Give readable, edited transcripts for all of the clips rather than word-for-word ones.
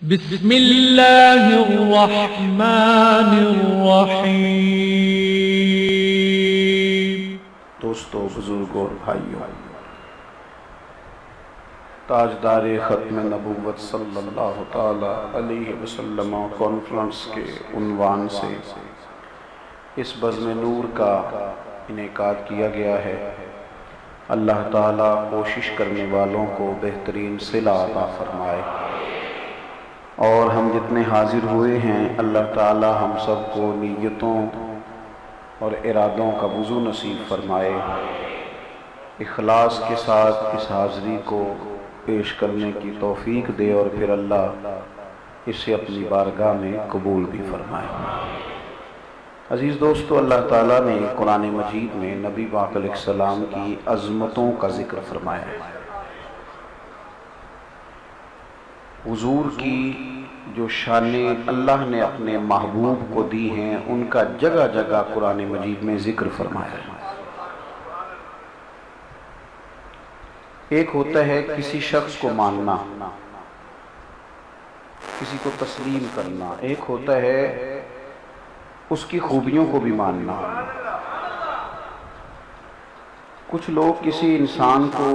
بسم اللہ الرحمن الرحیم۔ دوستو، بزرگوں اور بھائیوں، تاجدار ختم نبوت صلی اللہ تعالی علیہ وسلم کانفرنس کے عنوان سے اس بزم نور کا انعقاد کیا گیا ہے۔ اللہ تعالیٰ کوشش کرنے والوں کو بہترین صلہ عطا فرمائے، اور ہم جتنے حاضر ہوئے ہیں اللہ تعالیٰ ہم سب کو نیتوں اور ارادوں کا وضو نصیب فرمائے، اخلاص کے ساتھ اس حاضری کو پیش کرنے کی توفیق دے، اور پھر اللہ اسے اپنی بارگاہ میں قبول بھی فرمائے۔ عزیز دوستو، اللہ تعالیٰ نے قرآن مجید میں نبی پاک علیہ السلام کی عظمتوں کا ذکر فرمایا ہے۔ حضور کی جو شانیں اللہ نے اپنے محبوب کو دی ہیں ان کا جگہ جگہ قرآن مجید میں ذکر فرمایا ہے۔ ایک ہوتا ہے کسی شخص کو ماننا، کسی کو تسلیم کرنا، ایک ہوتا ہے اس کی خوبیوں کو بھی ماننا۔ کچھ لوگ کسی انسان کو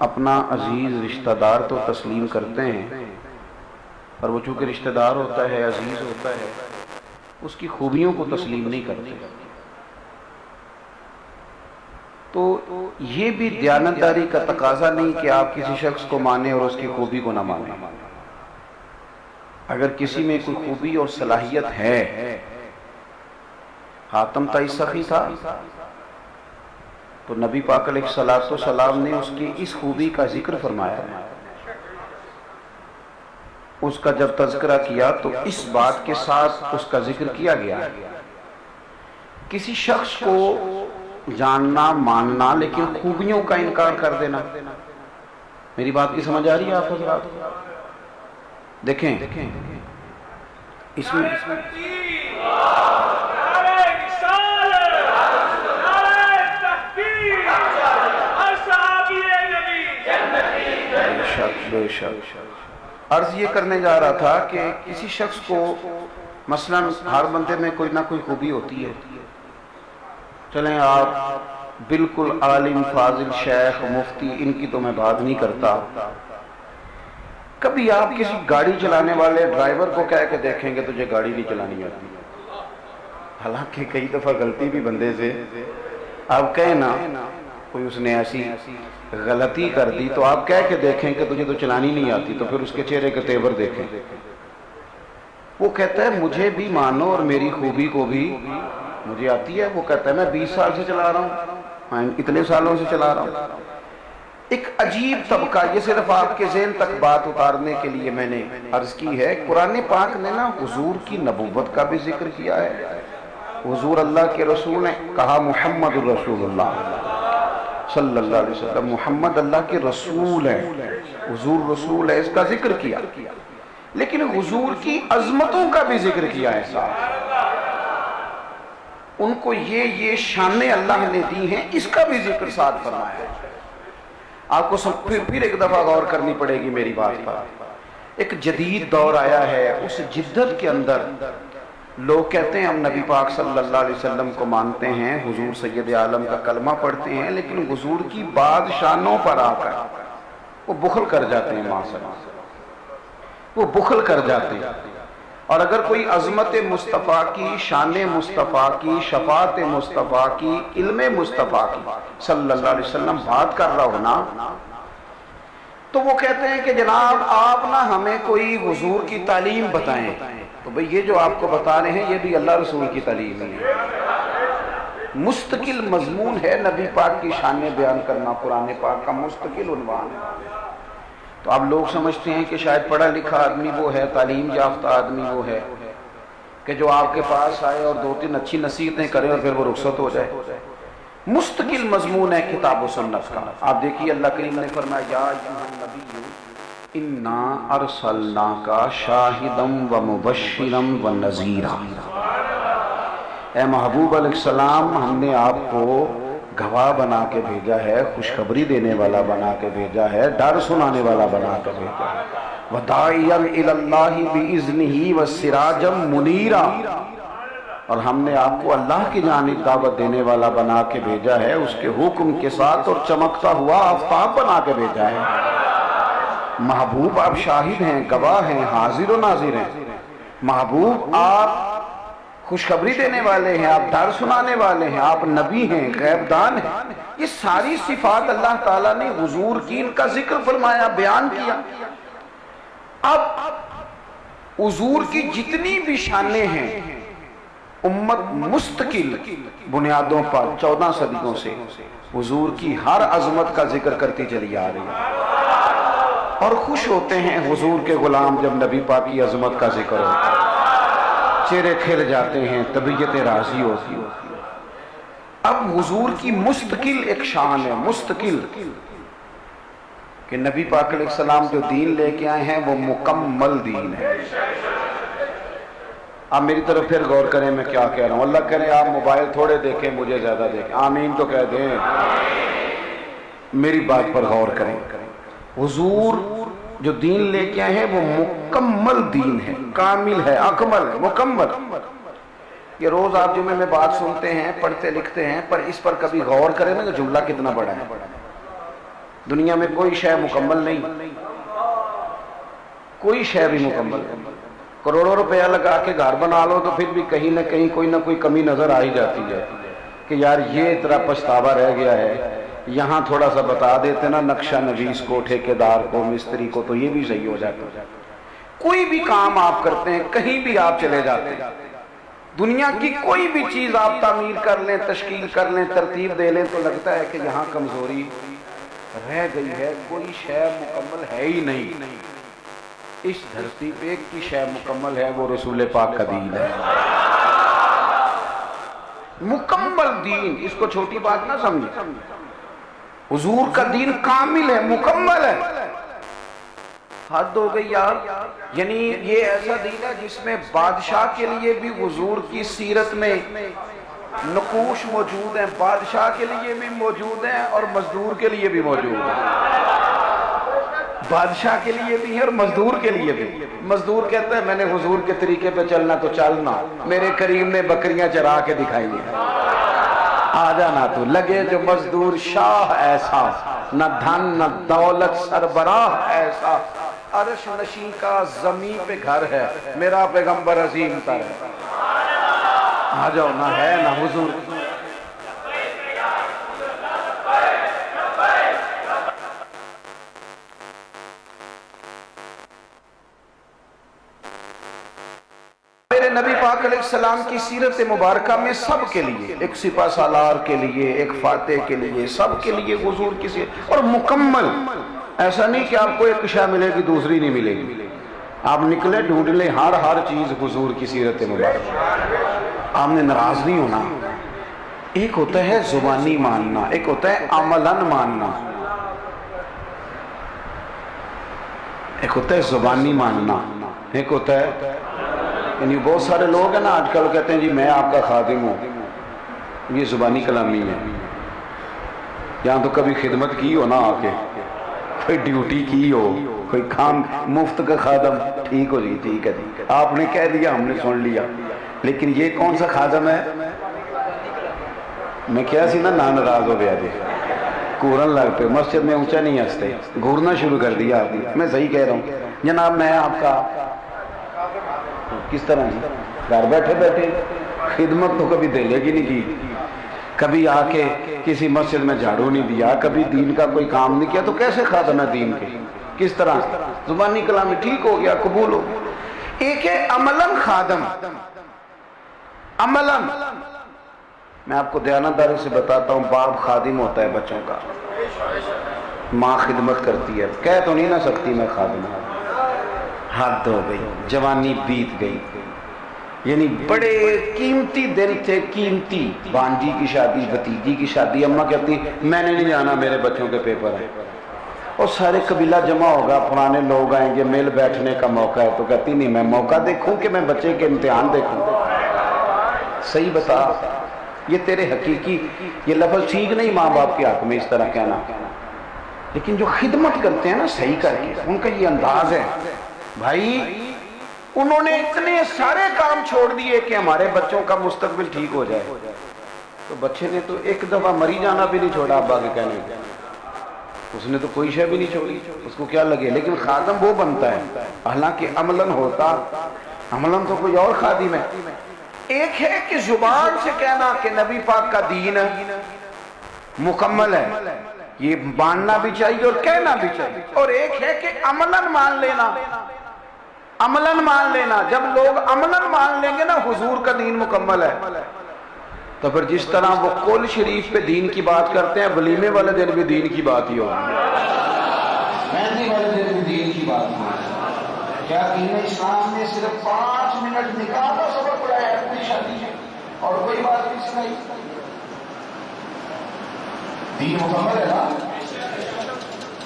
اپنا عزیز رشتہ دار تو تسلیم کرتے ہیں، پر وہ چونکہ رشتہ دار ہوتا ہے، عزیز ہوتا ہے، اس کی خوبیوں کو تسلیم نہیں کرتے۔ تو یہ بھی دیانتداری کا تقاضا نہیں کہ آپ کسی شخص کو مانیں اور اس کی خوبی کو نہ مانیں۔ اگر کسی میں کوئی خوبی اور صلاحیت ہے، حاتم طائی سخی تھا تو نبی پاک علیہ السلام نے اس کی اس خوبی کا ذکر فرمایا ہے۔ اس کا جب تذکرہ کیا تو اس بات کے ساتھ اس کا ذکر کیا گیا۔ کسی شخص کو جاننا، ماننا، لیکن خوبیوں کا انکار کر دینا۔ میری بات کی سمجھ آ رہی ہے آپ حضرات؟ دیکھیں اس میں بے شک عرض یہ کرنے جا رہا تھا کہ کسی شخص کو مثلا ہر بندے میں کوئی نہ کوئی خوبی ہوتی ہے۔ چلیں آپ بالکل عالم، فاضل، شیخ، مفتی، ان کی تو میں بات نہیں کرتا، کبھی آپ کسی گاڑی چلانے والے ڈرائیور کو کہہ کے دیکھیں گے تجھے گاڑی نہیں چلانی آتی، حالانکہ کئی دفعہ غلطی بھی بندے سے آپ کہیں نا، کوئی اس نے ایسی غلطی کر دی تو آپ کہہ کے دیکھیں کہ تجھے تو چلانی نہیں آتی، تو پھر اس کے چہرے کے تیور دیکھیں۔ وہ کہتا ہے مجھے بھی مانو اور میری خوبی کو بھی مجھے آتی ہے۔ وہ کہتا ہے میں 20 سال سے چلا رہا ہوں، میں اتنے سالوں سے چلا رہا ہوں۔ ایک عجیب طبقہ، یہ صرف آپ کے ذہن تک بات اتارنے کے لیے میں نے عرض کی ہے۔ قرآن پاک نے نا حضور کی نبوت کا بھی ذکر کیا ہے۔ حضور اللہ کے رسول نے کہا محمد الرسول اللہ صلی اللہ علیہ وسلم، محمد اللہ کے رسول ہیں، حضور رسول ہے، اس کا ذکر کیا، لیکن حضور کی عظمتوں کا بھی ذکر کیا ہے صاحب۔ ان کو یہ شانیں اللہ نے دی ہیں، اس کا بھی ذکر ساتھ فرمایا ہے۔ آپ کو پھر ایک دفعہ غور کرنی پڑے گی میری بات پر۔ ایک جدید دور آیا ہے، اس جدت کے اندر لوگ کہتے ہیں ہم نبی پاک صلی اللہ علیہ وسلم کو مانتے ہیں، حضور سید عالم کا کلمہ پڑھتے ہیں، لیکن حضور کی بعض شانوں پر آ کر وہ بخل کر جاتے ہیں، معاذاللہ وہ بخل کر جاتے ہیں۔ اور اگر کوئی عظمت مصطفیٰ کی، شان مصطفیٰ کی، شفاعت مصطفیٰ کی، علم مصطفیٰ کی صلی اللہ علیہ وسلم بات کر رہا ہونا، تو وہ کہتے ہیں کہ جناب آپ نہ ہمیں کوئی حضور کی تعلیم بتائیں۔ تو بھئی یہ جو آپ کو بتا رہے ہیں یہ بھی اللہ رسول کی تعلیم ہے، مستقل مضمون ہے نبی پاک کی شانیں بیان کرنا، قرآن پاک کا مستقل عنوان ہے۔ تو اب لوگ سمجھتے ہیں کہ شاید پڑھا لکھا آدمی وہ ہے، تعلیم یافتہ آدمی وہ ہے کہ جو آپ کے پاس آئے اور 2-3 اچھی نصیحتیں کرے اور پھر وہ رخصت ہو جائے۔ مستقل مضمون ہے کتاب و سنت کا۔ آپ دیکھیے اللہ کریم نے فرمایا یا ایھا النبی انا ارسلناک شاہدا ومبشرا ونذیرا، اے محبوب علیہ السلام ہم نے آپ کو گواہ بنا کے بھیجا ہے، خوشخبری دینے والا بنا کے بھیجا ہے، ڈر سنانے والا بنا کے بھیجا ہے، وَدَاعِيًا إِلَى اللَّهِ بِإِذْنِهِ وَسِرَاجًا مُنِيرًا، اور ہم نے آپ کو اللہ کی جانب دعوت دینے والا بنا کے بھیجا ہے، اس کے حکم کے ساتھ، اور چمکتا ہوا آفتاب بنا کے بھیجا ہے۔ محبوب آپ شاہد ہیں، گواہ ہیں، حاضر و ناظر ہیں۔ محبوب آپ خوشخبری دینے والے ہیں، آپ ڈر سنانے والے ہیں، آپ نبی ہیں، غیب دان ہیں۔ یہ ساری صفات اللہ تعالیٰ نے حضور کی ان کا ذکر فرمایا، بیان کیا۔ اب حضور کی جتنی بھی شانیں ہیں، امت مستقل بنیادوں پر 14 صدیوں سے حضور کی ہر عظمت کا ذکر کرتی چلی آ رہی ہے، اور خوش ہوتے ہیں حضور کے غلام جب نبی پاک کی عظمت کا ذکر ہوتا ہے، چہرے کھل جاتے ہیں، طبیعتیں راضی ہوتی ہیں۔ اب حضور کی مستقل ایک شان ہے، مستقل، کہ نبی پاک علیہ السلام جو دین لے کے آئے ہیں وہ مکمل دین ہے۔ آپ میری طرف پھر غور کریں میں کیا کہہ رہا ہوں۔ اللہ کرے آپ موبائل تھوڑے دیکھیں، مجھے زیادہ دیکھیں، آمین تو کہہ دیں۔ میری بات پر غور کریں۔ حضور جو دین لے کے آئے ہیں وہ مکمل دین ہے، کامل ہے، اکمل ہے، مکمل۔ یہ روز آپ جمعے میں بات سنتے ہیں، پڑھتے لکھتے ہیں، پر اس پر کبھی غور کریں نا کہ جملہ کتنا بڑا ہے۔ دنیا میں کوئی شے مکمل نہیں، کوئی شے بھی مکمل نہیں۔ کروڑوں روپیہ لگا کے گھر بنا لو تو پھر بھی کہیں نہ کہیں کوئی نہ کوئی کمی نظر آ ہی جاتی ہے کہ یار یہ اتنا پچھتاوا رہ گیا ہے، یہاں تھوڑا سا بتا دیتے نا نقشہ نویس کو، ٹھیکیدار کو، مستری کو، تو یہ بھی صحیح ہو جاتا۔ کوئی بھی کام آپ کرتے ہیں، کہیں بھی آپ چلے جاتے ہیں، دنیا کی کوئی بھی چیز آپ تعمیر کر لیں، تشکیل کر لیں، ترتیب دے لیں، تو لگتا ہے کہ یہاں کمزوری رہ گئی ہے، کوئی شے مکمل ہے ہی نہیں۔ اس دھرتی پہ ایک کی شے مکمل ہے، وہ رسول پاک کا دین ہے، مکمل دین۔ اس کو چھوٹی بات نہ سمجھیں، حضور کا دین کامل ہے، مکمل ہے۔ حد ہو گئی یار، یعنی یہ ایسا دین ہے جس میں بادشاہ کے لیے بھی حضور کی سیرت میں نقوش موجود ہیں، بادشاہ کے لیے بھی موجود ہیں اور مزدور کے لیے بھی موجود ہیں۔ بادشاہ کے لیے بھی ہے اور مزدور کے لیے بھی۔ مزدور کہتا ہے میں نے حضور کے طریقے پہ چلنا تو چلنا، میرے کریم نے بکریاں چرا کے دکھائی ہیں، آ جانا تو لگے جو مزدور شاہ ایسا، نہ دھن نہ دولت سربراہ ایسا، عرش نشین کا زمین پہ گھر ہے، میرا پیغمبر عظیم تر ہے۔ آ جاؤ، نہ ہے نہ حضور۔ میرے نبی پاک علیہ السلام کی سیرت مبارکہ میں سب کے لیے، ایک سپہ سالار کے لیے، ایک فاتح کے لیے، سب کے لیے حضور کی سیرت، اور مکمل۔ ایسا نہیں کہ آپ کو ایک شے ملے گی دوسری نہیں ملے گی، آپ نکلے ڈھونڈ لیں، ہر چیز حضور کی سیرت مبارکہ۔ آپ نے ناراض نہیں ہونا۔ ایک ہوتا ہے زبانی ماننا، ایک ہوتا ہے عملاً ماننا۔ ایک ہوتا ہے زبانی ماننا، ایک ہوتا ہے، یعنی بہت سارے لوگ ہیں نا آج کل کہتے ہیں جی میں آپ کا خادم ہوں، یہ زبانی کلامی ہے۔ یہاں تو کبھی خدمت کی ہو نا، آ کے کوئی ڈیوٹی کی ہو، کوئی کام، مفت کا خادم، ٹھیک ہو جی، ٹھیک ہے جی، آپ نے کہہ دیا ہم نے سن لیا، لیکن یہ کون سا خادم ہے؟ میں کیا سی نا ناراض ہو گیا جی، گورن لگ پہ مسجد میں اونچا نہیں ہنستے، گورنا شروع کر دیا آپ نے۔ میں صحیح کہہ رہا ہوں جناب، میں آپ کا کس طرح جی، گھر بیٹھے بیٹھے خدمت تو کبھی دلے کی نہیں کی، کبھی آ کے کسی مسجد میں جھاڑو نہیں دیا، کبھی دین کا کوئی کام نہیں کیا، تو کیسے خادم ہے دین کے؟ کس طرح؟ زبانی کلام ٹھیک ہو گیا، قبول ہو۔ ایک ہے عملاً خادم، عملاً۔ میں آپ کو دیانتداری سے بتاتا ہوں، باپ خادم ہوتا ہے بچوں کا، ماں خدمت کرتی ہے، کہہ تو نہیں نہ سکتی میں خادم ہوں۔ حد ہو گئی، جوانی بیت گئی، یعنی بڑے قیمتی دن تھے، قیمتی، بانجی کی شادی، بھتیجی کی شادی، اماں کہتی میں نے نہیں جانا، میرے بچوں کے پیپر ہیں، اور سارے قبیلہ جمع ہوگا، پرانے لوگ آئیں گے، مل بیٹھنے کا موقع ہے، تو کہتی نہیں میں موقع دیکھوں کہ میں بچے کے امتحان دیکھوں۔ صحیح بتا، یہ تیرے حقیقی، یہ لفظ ٹھیک نہیں ماں باپ کے حق میں اس طرح کہنا، لیکن جو خدمت کرتے ہیں نا صحیح کر کے، ان کا یہ انداز ہے، بھائی انہوں نے اتنے سارے کام چھوڑ دیے کہ ہمارے بچوں کا مستقبل ٹھیک ہو جائے، تو بچے نے تو ایک دفعہ مری جانا بھی نہیں چھوڑا ابا کے کہنے پہ، اس نے تو کوئی شے بھی نہیں چھوڑی، اس کو کیا لگے، لیکن خادم وہ بنتا ہے، حالانکہ عملاً ہوتا، عملاً تو کوئی اور خادم ہے۔ ایک ہے کہ زبان سے کہنا کہ نبی پاک کا دین مکمل ہے، یہ ماننا بھی چاہیے اور کہنا بھی چاہیے، اور ایک ہے کہ عملاً مان لینا، عملاً مان لینا۔ جب لوگ عملاً مان لیں گے نا حضور کا دین مکمل ہے، تو پھر جس طرح وہ کل شریف پہ دین کی بات کرتے ہیں، ولیمے والے دن بھی دین کی بات ہی ہوگی، مہندی والے دن بھی دین کی بات ہوگی۔ کیا دین اسلام نے صرف 5 منٹ نکاح کا سبق پڑھایا اپنی شادی میں اور کوئی بات نہیں سنائی؟ دین مکمل ہے نا،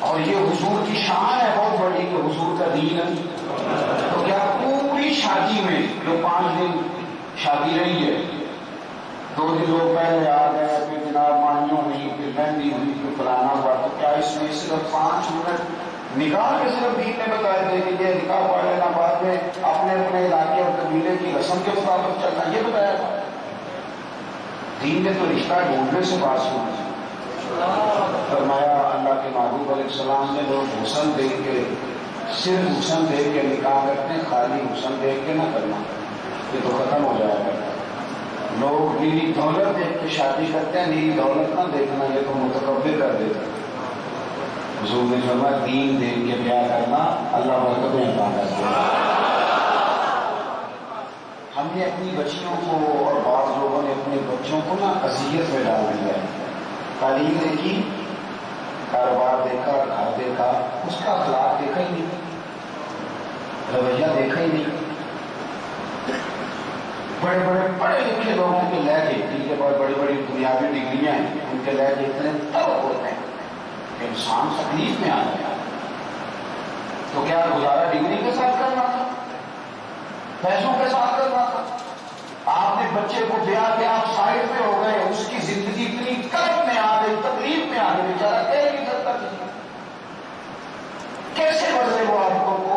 اور یہ حضور کی شان ہے بہت بڑی کہ حضور کا دین ہے۔ تو کیا پوری شادی میں جو 5 دن شادی رہی ہے، 2 دن لوگ پہلے آ گئے، پھر جناب مانیوں ہوئی، پھر مہندی ہوئی، پھر فلانا ہوا، تو کیا اس میں صرف 5 منٹ نکاح کے صرف دین نے بتایا تھے کہ یہ نکاح پڑھ لینا، بعد میں اپنے اپنے علاقے اور قبیلے کی رسم کے مطابق چلنا، یہ بتایا تھا؟ دین نے تو رشتہ ڈھونڈنے سے بات سنی۔ فرمایا اللہ کے محبوب علیہ السلام نے لوگ حسن دیکھ کے، صرف حسن دیکھ کے نکاح کرتے ہیں، خالی حسن دیکھ کے نہ کرنا، یہ تو ختم ہو جائے گا۔ لوگ نیلی دولت دیکھ کے شادی کرتے ہیں، نیلی دولت نہ دیکھنا، یہ تو متکبر کر دیتا ہے۔ حضور نے فرمایا دین دیکھ کے بیاہ کرنا، اللہ برکتیں عطا کرتا ہے۔ ہم نے اپنی بچیوں کو اور بعض لوگوں نے اپنے بچوں کو نا اذیت میں ڈال دیا ہے۔ تعلیم دیکھی، کاروبار دیکھا، گھر دیکھا، اس کا اخلاق دیکھا ہی نہیں، رویہ دیکھا ہی نہیں۔ بڑے بڑے پڑھے لکھے لوگوں کے لہجے، جن کے پاس بڑی بڑی بنیادی ڈگریاں ہیں، ان کے لہجے اتنے تلخ ہوتے ہیں کہ انسان تکلیف میں آ گیا۔ تو کیا گزارا ڈگری کے ساتھ کرنا تھا، پیسوں کے ساتھ کرنا تھا؟ آپ نے بچے کو بیاہ کے آپ سائڈ پہ ہو گئے، اس کی زندگی اتنی کرب میں آ گئی، تکلیف میں آ گئی، بیچارہ کہہ نہیں سکتا کسی، کیسے بدلے وہ آپ کو،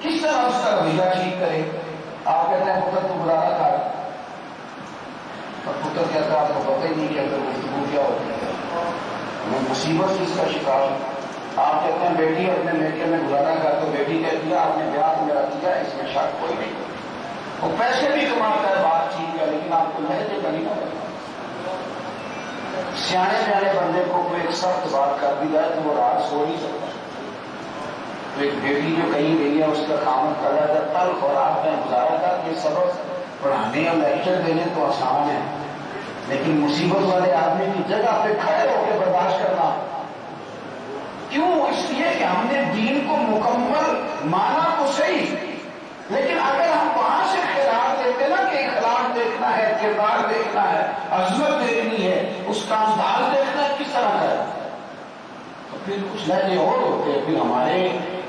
کس طرح اس کا رویہ ٹھیک کرے؟ آپ کہتے ہیں پتر تو گزارا کر، اور پتر کہتا ہے آپ کو پتہ ہی نہیں کہ اگر گفتگو کیا ہوتی ہے، میں مصیبت اس کا شکار ہوں۔ آپ کہتے ہیں بیٹی اپنے میکے میں گزارا کر، تو بیٹی کہتی ہے آپ نے بیاہ میرا کیا، اس میں شک کوئی نہیں، وہ پیسے بھی کماتا ہے، بات ٹھیک ہے، لیکن آپ کو لہجے کا نہیں پتا۔ سیانے پیانے بندے کو کوئی ایک سخت بات کر دی جائے تو وہ رات سو نہیں سکتا۔ تو ایک بیٹی جو کہیں گئی ہے، اس کا خامد کر جاتا ہے تلخ، اور آپ نے گزارا کر کے سبق پڑھانے اور لیکچر دینے تو آسان ہے، لیکن مصیبت والے آدمی کی جگہ پہ کھڑے ہو کے برداشت کرنا کیوں؟ اس لیے کہ ہم نے دین کو مکمل مانا تو صحیح، لیکن اگر ہم وہاں سے خیال دیتے نا کہ اخلاق دیکھنا ہے، کردار دیکھنا ہے، عظمت دیکھنی ہے، اس کا انداز دیکھنا ہے کس طرح کا ہے، تو پھر کچھ لہجے اور ہوتے ہیں، پھر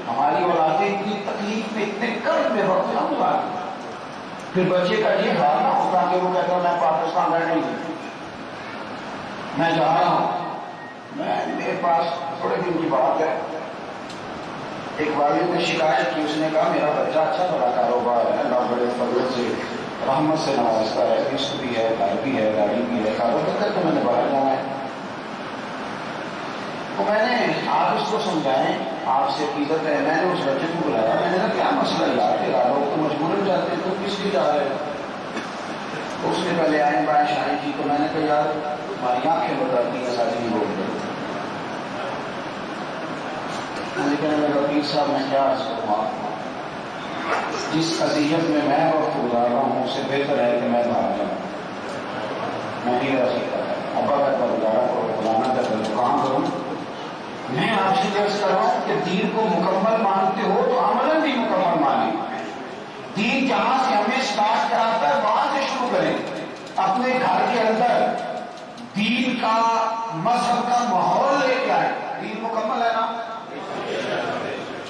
ہماری اولادیں اتنی تکلیف میں، اتنے کرب میں وقت ہم گزارتے ہیں۔ پھر بچے کا یہ حال نہ ہوتا کہ وہ کہتا میں پاکستان رہنے نہیں، میں جا رہا ہوں۔ میرے پاس تھوڑے دن کی بات ہے، ایک والد نے شکایت کی، اس نے کہا میرا بچہ اچھا بڑا کاروبار ہے، اللہ بڑے فضل سے رحمت سے نوازتا ہے، رزق بھی ہے، گھر بھی ہے، گاڑی بھی ہے، کاروبار تو میں نے باہر جانا ہے۔ تو میں نے آپ اس کو سمجھائیں، آپ سے عقیدت ہے، میں نے اس بچے کو بلایا، میں نے کہا کیا مسئلہ یار، تیرا لوگ تو مجبور جاتے ہیں، تو کس لیے جا رہے ہو؟ اس نے پہلے آئیں بائیں شاہیں کی، تو میں نے کہا یار ہماری آنکھیں بتاتی ہیں ساتھ نہیں بول رہے۔ میں نے کہا وکیل صاحب میں کیا عرض کروں آپ کو، جس اذیت میں میں وقت گزار رہا ہوں اس سے بہتر ہے کہ میں باہر جاؤں، میں نہیں رہ سکتا، ابا کا گزارا کرو، فلانا کا کام کروں۔ میں آپ سے عرض کر رہا ہوں کہ دین کو مکمل مانتے ہو تو عملاً بھی مکمل مانیں۔ دین جہاں سے ہمیں اسٹارٹ کراتا ہے وہاں سے شروع کریں، اپنے گھر کے اندر دین کا، مذہب کا ماحول لے کے آئے۔ دین مکمل ہے نا،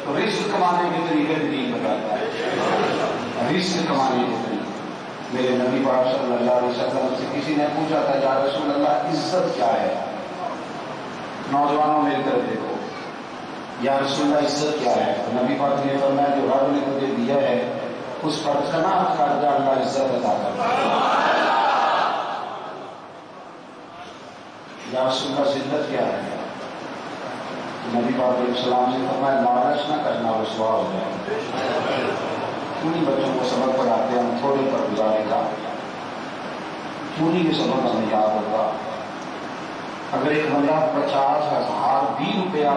تو رزق کمانے کے طریقے دین بتاتا ہے، رزق کمانے کے طریقے۔ میرے نبی پاک صلی اللہ علیہ وسلم سے کسی نے پوچھا تھا یا رسول اللہ عزت کیا ہے؟ نوجوانوں میری طرف دیکھو، یا رسول اللہ عزت کیا ہے؟ تو نبی پاک نے فرمایا جو رب نے تجھے دیا ہے اس پر قناعت کر جا، اللہ عزت عطا کرتا ہے۔ یا رسول اللہ ذلت کیا ہے؟ نبی پاک علیہ السلام سے فرمایا لالچ نہ کرنا، رسوا ہو جائے۔ انہیں بچوں کو سبق پڑھاتے ہیں ہم تھوڑے پر گزارے گا، چوری کے سبق ہمیں یاد ہوگا۔ اگر ایک بندہ 50,000 20 روپیہ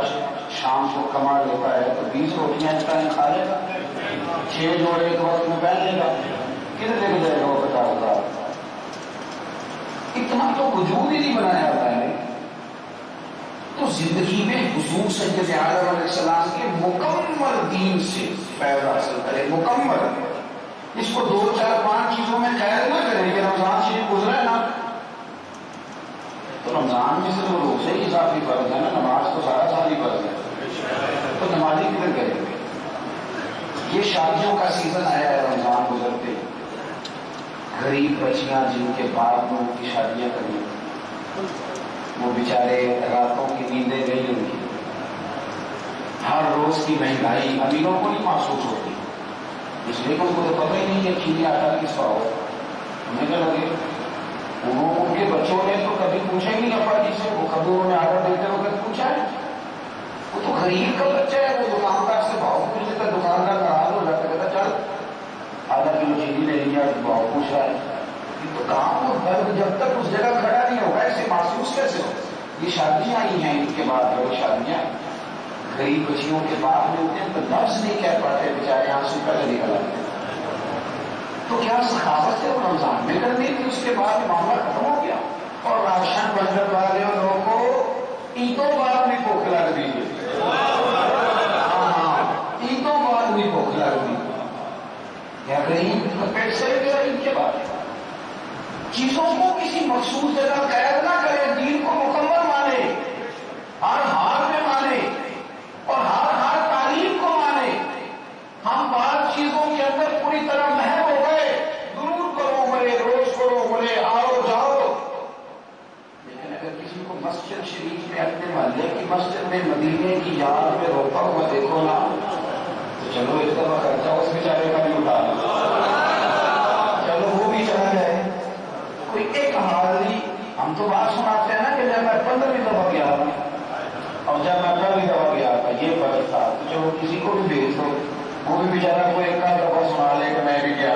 شام کو کما لیتا ہے تو 20 روٹیاں اس ٹائم کھا لے گا، 6 جوڑے ایک وقت میں پہن لے گا، کدھر لے کے جائے گا وہ 50,000؟ اتنا تو وجود ہی نہیں بنایا جاتا ہے۔ تو زندگی میں حضور سید عالم علیہ السلام کے مکمل دین سے فیض حاصل کرے، مکمل۔ اس کو 2 4 5 چیزوں میں قید نہ کرے کہ رمضان شریف گزرا ہے نا تو رمضان میں سے تو روزے ہی اضافی فرض ہے نا، نماز تو سارا سال ہی فرض ہے، تو نمازی کدھر کرے گے؟ یہ شادیوں کا سیزن آیا ہے، رمضان گزرتے غریب بچیاں جن کے باپ میں ان کی شادیاں کریں، وہ بیچارے راتوں کی نیندیں گئی ان کی، ہر روز کی مہنگائی امیروں کو نہیں محسوس ہوتی، اس لیے کہ ان کو تو پتہ ہی نہیں ہے چینی آٹا کس کا ہو، ہمیں کیا لگے ان کے بچوں نے تو کبھی پوچھا ہی نہیں ابا جی سے، وہ کبھی انہوں نے آٹا دیتے وقت پوچھا ہے؟ وہ تو غریب کا بچہ ہے، وہ دکاندار سے بھاؤ پوچھ لیتا، دکاندار ناراض ہو جاتا، کہتا چل آدھا کلو چینی لے لیا، بھاؤ پوچھ رہا ہے، تو کام اور درد جب تک اس جگہ کھڑا نہیں ہوگا اسے محسوس کیسے ہو؟ یہ شادیاں آئی ہیں ان کے بعد بڑی شادیاں، غریب بچیوں کے باپ میں ہوتے ہیں تو لفظ نہیں کہہ پاتے بیچارے، آنسو پہلے نکل آتے ہیں۔ تو کیا سخاوت ہے وہ رمضان میں کرنی تھی، اس کے بعد معاملہ ختم ہو گیا۔ اور راشن بنڈل والے لوگوں کو عیدوں بعد بھی بھوک لگ دیجیے، ہاں عیدوں بعد بھی بھوک لگ دی، یا غریب پیٹ سے گیا عید کے بعد۔ چیزوں کو کسی مخصوص جگہ قید نہ کرے، دین کو مکمل مانے، ہر حال میں مانے اور ہر تعلیم کو مانے۔ ہم بعض چیزوں کے اندر پوری طرح محب ہو گئے، ضرور کرو مرے، روز کرو مرے، آؤ جاؤ، لیکن اگر کسی کو مسجد شریف میں اپنے محلے کی مسجد میں مدینے کی یاد میں روتا ہوا دیکھو نا تو چلو اس دفعہ خرچہ اس بیچارے کا بھی اٹھا لو، چلو وہ بھی چلا جائے۔ کوئی ایک حالی ہم تو بات سناتے ہیں نا کہ جب میں 15ویں دفعہ گیا تھا اور جب میں 18ویں دفعہ گیا تھا یہ فرق تھا، تو چلو کسی کو بھی بھیج دو، وہ بھی بیچارہ کوئی ایک دفعہ سنا لے کہ میں بھی گیا۔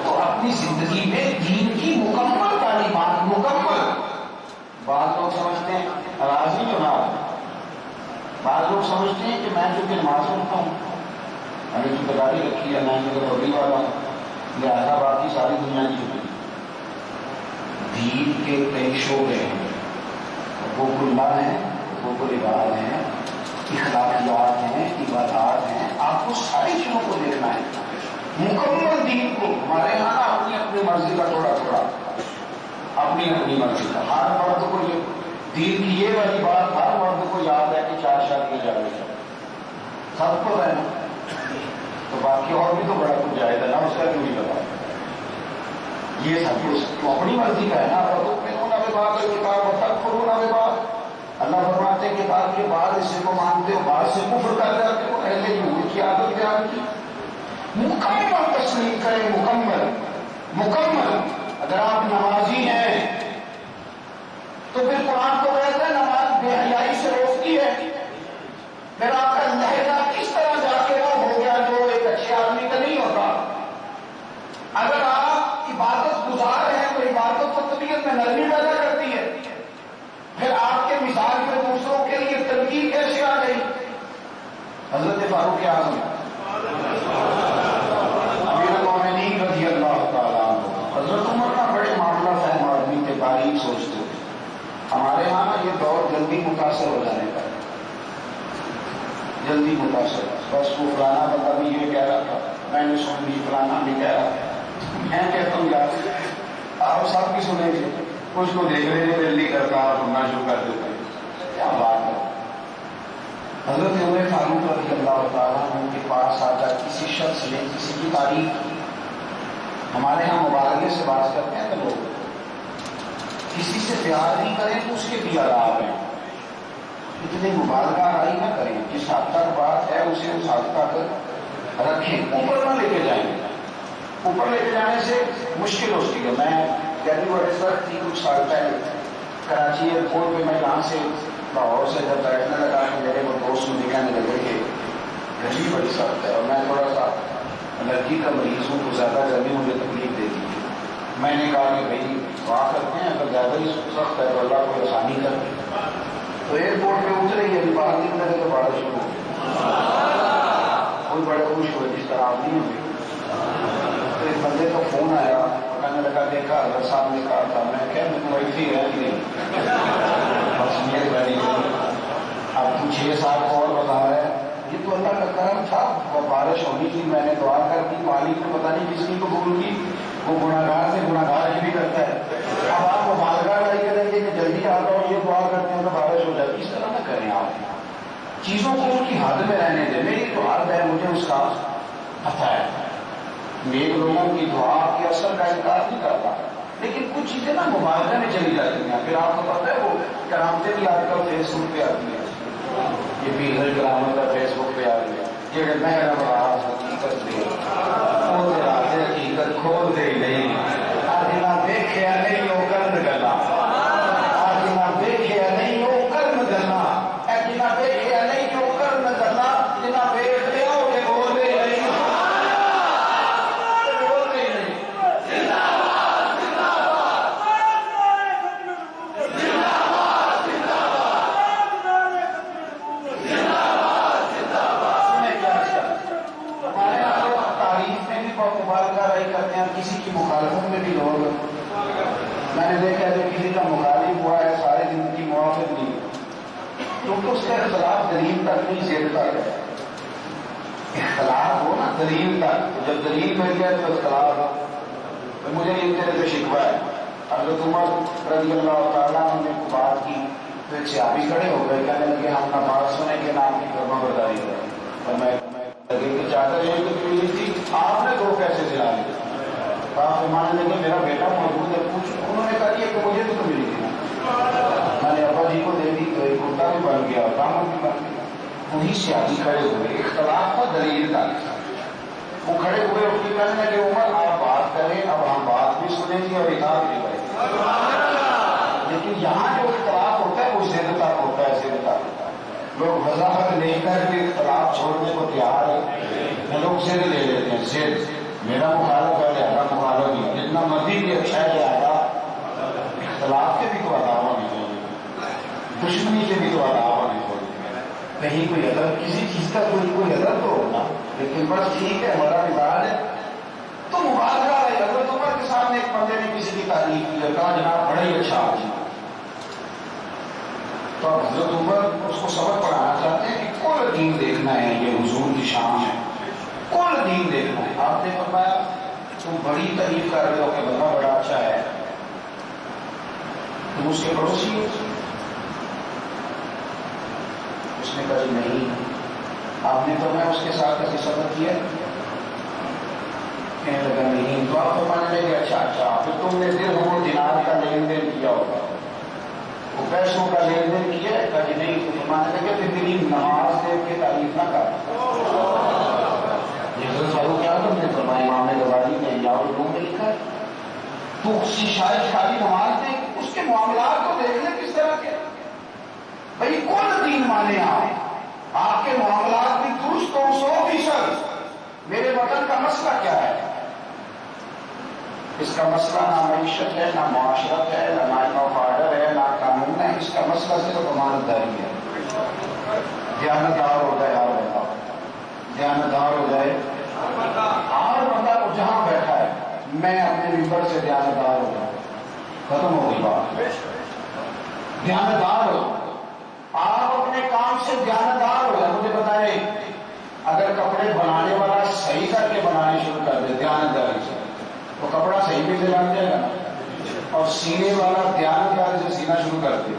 تو اپنی زندگی میں دین کی مکمل تعلیمات، مکمل۔ بعض لوگ سمجھتے ہیں راضی چناب، بعض لوگ سمجھتے ہیں کہ میں جو کہ نماز پڑھتا ہوں، میں نے ذمہ داری رکھی ہے، میں جو بڑی والا ہوں، لہٰذا باقی ساری دنیا کی ہوئی۔ دین کے کئی شعبے ہیں، حقوق اللہ ہیں، حقوق العباد ہیں، اخلاقیات ہیں، عبادات ہیں، آپ کو ساری چیزوں کو دیکھنا ہے، مکمل دین کو۔ ہمارے یہاں اپنی اپنی مرضی کا تھوڑا تھوڑا، اپنی اپنی مرضی کا، ہر مرد کو یہ دین کی یہ والی بات ہر مرد کو یاد ہے کہ 4 شادیاں جائز ہیں، سب کو ہے نا، تو باقی اور بھی تو بڑا کچھ جائز ہے نا، اس کا کیوں نہیں پتا؟ یہ سب کچھ تو اپنی مرضی کا ہے نا۔ اللہ فرماتے ہیں کتاب کے بعد اس کو مانتے ہو، بعد سے کفر کر جاتے ہو، اہل یہود کی عادت بیان کی۔ مکمل تسلیم کریں، مکمل مکمل۔ اگر آپ نمازی ہیں تو پھر قرآن کو کہتا ہے نماز بے حیائی سے روکتی ہے، پھر آپ کا لہجہ کس طرح جا کے وہ ہو گیا جو ایک اچھے آدمی کا نہیں ہوتا۔ اگر آپ عبادت گزار ہیں تو عبادت کو طبیعت میں نرمی پیدا کرتی ہے، پھر آپ کے مثال میں دوسروں کے لیے تنقید کیسے آ گئی؟ حضرت فاروق اعظم امیر المومنین رضی اللہ تعالیٰ عنہ، حضرت عمر کا بڑے معاملہ فہم آدمی تھے، باریک سوچتے تھے۔ ہمارے یہاں یہ دور جلدی متاثر ہو جانے کا، جلدی متاثر، بس وہ فلانا بندہ بھی یہ کہہ رہا تھا، میں نے سن لی، فلانا بھی کہہ رہا تھا، میں کہتا ہوں یار آپ سب کی سنیں گے، کچھ کو دیکھ رہے ہیں دلی کرتا اور سننا شروع کر دیتے ہیں، کیا بات ہے۔ حضرت عمر فاروق رضی اللہ تعالیٰ عنہ کے پاس آ کر کسی شخص نے کسی کی تعریف کی۔ ہمارے یہاں مبالغے سے بات کرتے ہیں کہ لوگ کسی سے پیار نہیں کریں تو اس کے بھی آداب ہیں۔ اتنی مبالغہ آرائی نہ کریں، جس حد تک بات ہے اسے اس حد تک رکھیں، اوپر نہ لے کے جائیں. اوپر لے کے جانے سے مشکل ہوتی ہے. میں دہلی بڑے سخت تھی کچھ سال پہلے، کراچی ایئرپورٹ پہ میں یہاں سے لاہور سے جب بیٹھنے لگا کہ میرے وہ دوست مجھے کہنے لگے کہ گرمی بڑی سخت ہے اور میں تھوڑا سا الرجی کا مریض ہوں تو زیادہ گرمی مجھے تکلیف دیتی ہے. میں نے کہا کہ بھائی دعا کرتے ہیں اگر زیادہ ہی سخت ہے تو اللہ کو آسانی کر دے. تو ایئرپورٹ پہ اترے ہی ابھی 12 دن لگے تو بارش شروع ہو کوئی بڑے خوش ہوئے جس طرح آپ نہیں ہوئی. تو ایک بندے کا فون آیا، میں نے لگا دیکھا اگر صاحب نے کہا تھا، میں کہہ میں تو ویسے ہی ہے کہ نہیں بس میرے بڑی اب تو 6 سال کو اور بتا رہا ہے. یہ تو اللہ کا کرم تھا، وہ بارش ہونی تھی، میں نے دعا کر دی، مالک نے پتہ نہیں کس کی قبول کی، وہ گناہگار سے گناہگار کی بھی کرتا ہے. اب آپ مبالغہ نہیں کریں گے کہ جلدی آ جاؤ یہ دعا کرتے ہیں تو بارش ہو جاتی. اس طرح نہ کریں. آپ چیزوں کو ان کی حد میں رہنے دیں. میری تو حد ہے، مجھے اس کا پتہ ہے. نیک لوگوں کی دعا کی اثر کا انکار نہیں کرتا، لیکن کچھ چیزیں نا مبالغہ میں چلی جاتی ہیں. پھر آپ کو پتہ ہے وہ کرامتیں بھی آج کل فیس بک پہ آتی ہیں. یہ بھی کرامت کا فیس بک پہ آ گیا کہ محرم راز حقیقت دے وہ راز حقیقت کھول دے نہیں آج نہ دیکھے نہیں وہ کرم گلا آج نہ دیکھے نہیں وہ کرم گلا آج نہ دیکھے نہیں وہ کرم گلا جنا دیکھ لیا وہ بول دے نہیں کسی کی مخالفت میں بھی لوگ. میں نے دیکھا جو کسی کا مخالف ہوا ہے سارے زندگی موافق نہیں کیونکہ اس کے اختلاف دلیل تک نہیں زیر تک ہے. اختلاف ہو نا دلیل تک، جب دلیل مل گیا تو اختلاف ہو. مجھے یہ تیرے پہ شکوہ ہے. حضرت عمر رضی اللہ تعالیٰ نے بات کی تو ایک صحابی کھڑے ہو گئے کہنے لگے ہم نماز سنے کے نام کی فرما برداری کریں اور میں لگے کہ چادر یہ تو ملی تھی آپ نے 2 پیسے دلا لیے. آپ ماننے لگے میرا بیٹا موجود ہے پوچھ. انہوں نے کہا کہ مجھے تو ملی تھی. میں نے ابا جی کو دے دی تو ایک کرتا بھی بن گیا دامن بھی بن گیا. وہی سیاسی کھڑے ہوئے اختلاف کو دلیل تک وہ کھڑے ہوئے اس کی کہنے لگے عمر آپ بات کریں اب ہم بات بھی سنیں گے اور اطاعت بھی کریں. لیکن یہاں جو اختلاف ہوتا ہے وہ ضد تک ہوتا ہے. ضد تک لوگ وضاحت نہیں کر کے اختلاف چھوڑنے کو تیار ہے. لوگ ضد لے لیتے ہیں. ضد میرا مخالف ہے لہذا مخالف نہیں. جتنا مرضی بھی اچھا ہے لہذا اختلاف کے بھی تو ادا ہونے چاہیے، دشمنی کے بھی تو ادا ہونے چاہیے. کہیں کوئی ادب کسی چیز کا کوئی ادب تو ہوگا، لیکن بس ٹھیک ہے ہمارا مزاج ہے تو مبالغہ ہے. حضرت عمر کے سامنے ایک بندے نے کسی کی تعریف کی اور کہا جناب بڑا ہی اچھا آدمی. تو حضرت عمر اس کو سبق پڑھانا چاہتے ہیں کہ کل دین دیکھنا ہے، یہ حضور کی شان ہے، کل دین دیکھنا ہے. آپ نے فرمایا تم بڑی تعریف کر رہے ہو کہ بندہ بڑا اچھا ہے، تم اس کے پڑوسی ہو؟ اس نے کہا نہیں. آپ نے فرمایا اس کے ساتھ کبھی سفر کیا؟ کہنے لگا نہیں. تو آپ فرمانے لگے اچھا پھر تم نے درہم و دینار کا لین دین کیا ہوگا، وہ پیسوں کا لین دین کیا ہے؟ کہا نہیں. تو فرمانے لگے پھر میری نماز دیکھ کے تعریف نہ کر. کیا تم نے فرمایا امام غزالی نے یا علوم میں لکھا ہے تو شاید خالی نماز دیکھ اس کے معاملات کو دیکھ لیں کس طرح کے. بھائی کون دین مانے آپ کے معاملات بھی درست ہو 100%. میرے وطن کا مسئلہ کیا ہے؟ اس کا مسئلہ نہ معیشت ہے، نہ معاشرت ہے، نہ لا آف آرڈر ہے، نہ قانون ہے. اس کا مسئلہ صرف امانت داری ہے. دیانتدار ہو جائے ہر بندہ، دیانتدار ہو جائے ہر بندہ کو جہاں بیٹھا ہے. میں اپنے ممبر سے دیانتدار ہو جاؤں، ختم ہو گئی بات. دیانتدار ہو آپ اپنے کام سے دیانتدار ہو جائے. مجھے بتائیں اگر کپڑے بنانے والا صحیح کر کے بنانے شروع کر دے دیانتداری سے تو کپڑا صحیح بھی سے لگ جائے گا. اور سینے والا دیانتداری سے سینا شروع کر دے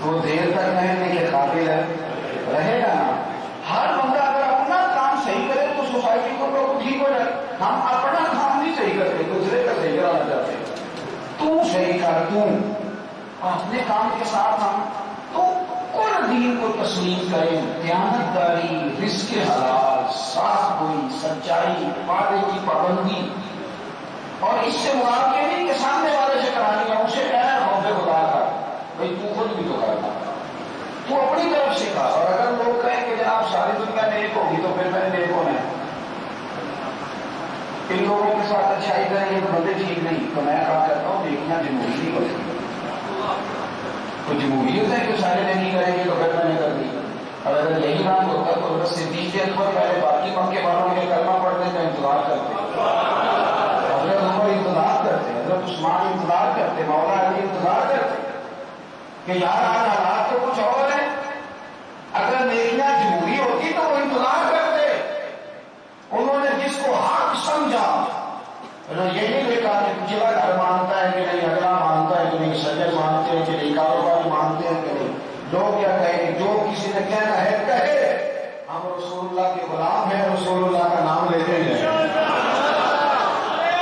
تو دیر تک رہنے کے قابل رہے گا نا. ہر بندہ اگر اپنا کام صحیح کرے تو سوسائٹی کو لوگ ٹھیک ہو جائے. ہم اپنا کام نہیں صحیح کرتے دوسرے کا صحیح کرانا چاہتے ہیں. تو صحیح کر تو اپنے کام کے ساتھ ہم تو کوئی دین کو تسلیم کریں، دیانتداری، رزق حلال، صاف گوئی، سچائی، وعدے کی پابندی، اور اس سے مراد یہ نہیں کہ سامنے والے سے کرانی ہے، اسے کہنا ہے خوف خدا کا، بھائی تو خود بھی تو کرنا، تو اپنی طرف سے کہا. اور اگر لوگ کہیں کہ جناب ساری دنیا نیک ہوگی تو پھر میں نے نیک ہونا ہے، ان لوگوں کے ساتھ اچھائی کریں گے تو بندے ٹھیک نہیں، تو میں کہا کرتا ہوں دیکھنا جمہوری نہیں ہوتی، تو جمہوریت ہے کہ سارے نہیں کریں گے تو پھر میں نے کر دی. اور اگر یہی بات ہوتا تو حضرت صدیق اکبر پہلے باقی مکے والوں کے کلمہ پڑھنے کا انتظار کرتے، حضرت عمر انتظار کرتے، حضرت عثمان انتظار کرتے، مولا علی انتظار کرتے کہ یار آج حالات تو کچھ اور ہیں، اگر نیکیاں جمہوری ہوتی تو وہ انتظار کرتے. انہوں نے جس کو حق سمجھا، انہوں نے یہ نہیں دیکھا کہ پچھلا گھر مانتا ہے کہ نہیں، اگلا مانتا ہے کہ نہیں، سجن مانتے ہیں کہ نہیں، کاروبار مانتے ہیں کہ نہیں، لوگ کیا کہیں، جو کسی نے کہنا ہے کہے، ہم رسول اللہ کے غلام ہیں، رسول اللہ کا نام لیتے ہیں.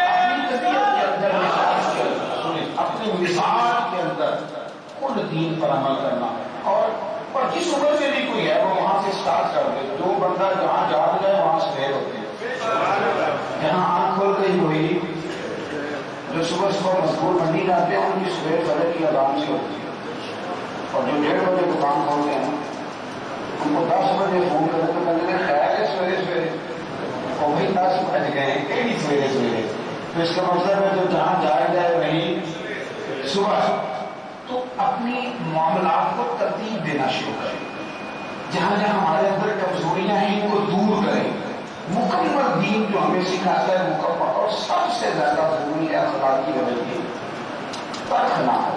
اپنی طبیعت کے اندر اپنے مزاج کے اندر خود دین پر عمل کرنا، اور جس عمر سے بھی کوئی ہے وہ وہاں سے اسٹارٹ کر دے. جو بندہ جہاں جاگ جائے وہاں سویر ہوتے ہیں، جہاں آنکھ کھول گئی وہی، جو صبح صبح مزدور منڈی جاتے ہیں ان کی سویر فجر کی اذان سے ہوتی ہے، اور جو 1:30 بجے دکان کھولتے ہیں ان کو 10 بجے فون کرتے تو کہتے ہیں خیال ہے سویرے سویرے، اور وہی 10 بج گئے کہیں سویرے سویرے، تو اس کا مطلب ہے جو جہاں جاگ جائے وہیں صبح. تو اپنی معاملات کو ترتیب دینا شروع کریں، جہاں جہاں ہمارے اندر کمزوریاں ہیں ان کو دور کریں. مکمل دین جو ہمیں سکھاتا ہے مکمل، اور سب سے زیادہ ضروری ہے اخلاق کی وجہ کی ترک نہ ہو.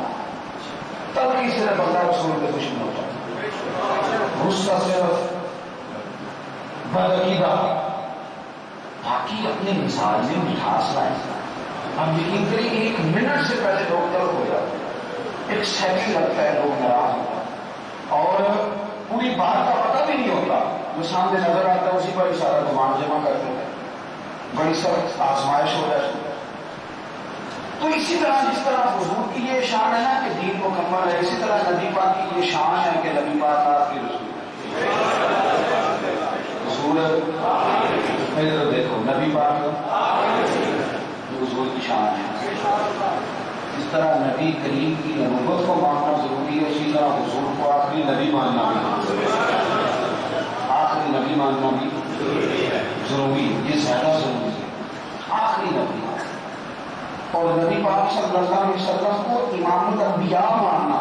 تب کسی نے بندہ رسول کے دشمن ہوتا ہے، غصہ صرف بدعقیدہ، باقی اپنے مزاج میں مٹھاس لائیں. ہم یقین کریں 1 منٹ سے پہلے لوگ طلب ہو جاتے ہیں، 1 سیکنڈ لگتا ہے لوگ ناراض ہوتا ہے، اور پوری بات کا پتہ بھی نہیں ہوتا، جو سامنے نظر آتا ہے اسی پر ہی سارا گمان جمع کرتے ہیں، بڑی سخت آزمائش ہو جاتی ہے. تو اسی طرح جس طرح حضور کی یہ شان ہے نا کہ دین مکمل ہے، اسی طرح نبی پاک کی یہ شان ہے کہ نبی پاک آپ کی رسول ادھر دیکھو نبی پاک حضور کی شان ہے. اس طرح نبی کریم کی نبوت کو ماننا ضروری ہے، اسی طرح حضور کو آخری نبی ماننا بھی، آخری نبی ماننا بھی ضروری ہے، یہ زیادہ ضروری ہے، آخری نبی. اور نبی پاک صلی اللہ علیہ وسلم کو امام الانبیاء ماننا،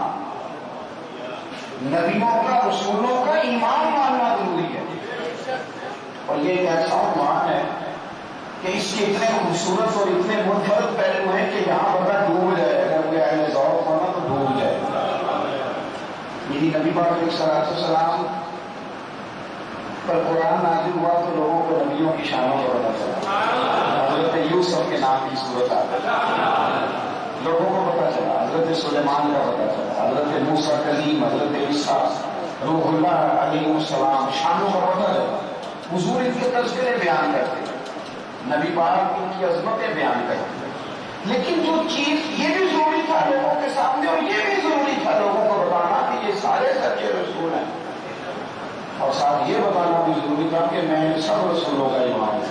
نبیوں کا رسولوں کا ایمان ماننا ضروری ہے. اور یہ ایک ایسا عنوان ہے کہ اس کے اتنے خوبصورت اور اتنے منفرد پہلو ہیں کہ یہاں بندہ ڈوب جائے، اگر کوئی اہل ذوق ہونا تو ڈوب جائے. یعنی نبی پاک علیہ السلام پر قرآن نازل ہوا تو لوگوں کو نبیوں کی شانوں کا پتہ چلا. حضرت یوسف کے نام کی صورت آ گئی، لوگوں کو پتہ چلا، حضرت سلیمان کا پتہ چلا، حضرت موسیٰ کلیم، حضرت عیسیٰ روح اللہ علیہ السلام، شانوں کا پتہ چلا. حضور ان کے تذکرے بیان کرتے، نبی پاک ان کی عظمتیں بیان کرتے. لیکن جو چیز یہ بھی ضروری تھا لوگوں کے سامنے، اور یہ بھی ضروری تھا لوگوں کو بتانا کہ یہ سارے سچے رسول ہیں، اور ساتھ یہ بتانا بھی ضروری تھا کہ میں سب رسولوں کا ایمان ہوں.